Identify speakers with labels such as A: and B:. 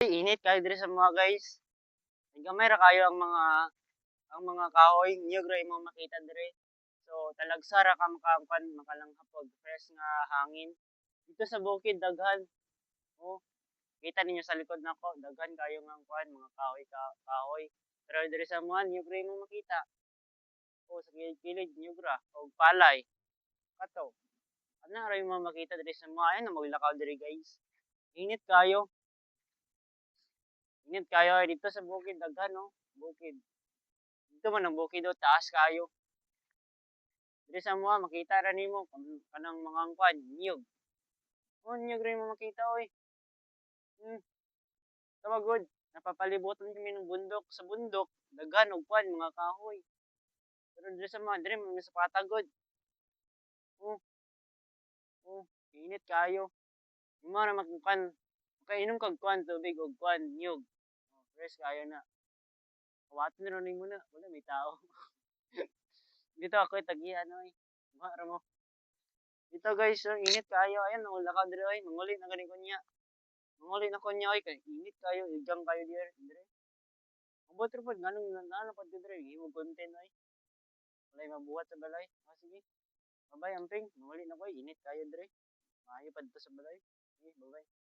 A: Init kayo diri sa mga guys. Gamay ra kayo ang mga kahoy niyog ra imong makita diri. So talagsa ra ka makakuan makalanghap og fresh nga hangin. Dito sa bukid daghan. Oh, kita ninyo sa likod nako daghan kayo nga kuan mga kahoy. Pero diri sa mga niyog ra imong makita. O sa kilid niyog ra og palay. Kato. Ana ra imong makita diri sa mga ayan maglakaw diri guys. Init kayo. Init kayo dito sa bukid daghan no. Bukid. Dito man ang bukid o taas kayo. Diri sa mga makita ra nimo kanang mga kuan niyog. Oh, niyog ra imong makita oy. Tawagod. Napapalibutan kami ng bundok. Sa bundok, daghan og kuan mga kahoy. Pero diri sa mga diri mga sa patagod. Oh, oh, init kayo. Imo ra magkuan. Makainom kag kuan tubig og kuan niyog. Oh, fresh kayo na. Kawaton ra nimo na. Wala may tao. Dito ako tagihan oy. Mukha ra mo. Dito guys, oh, init kayo. Ayan, oh, lakaw diri oy. Manguli na gani ko niya. Manguli na ko niya oy kay init kayo. Igang kayo dire. Abot ra pod nganong nana pod dire. Imo content oy. Walay mabuhat sa balay. Ah, sige. Bye-bye, amping. Manguli na ko. Init kayo dire. Maayo pa dito sa balay. Okay, bye-bye.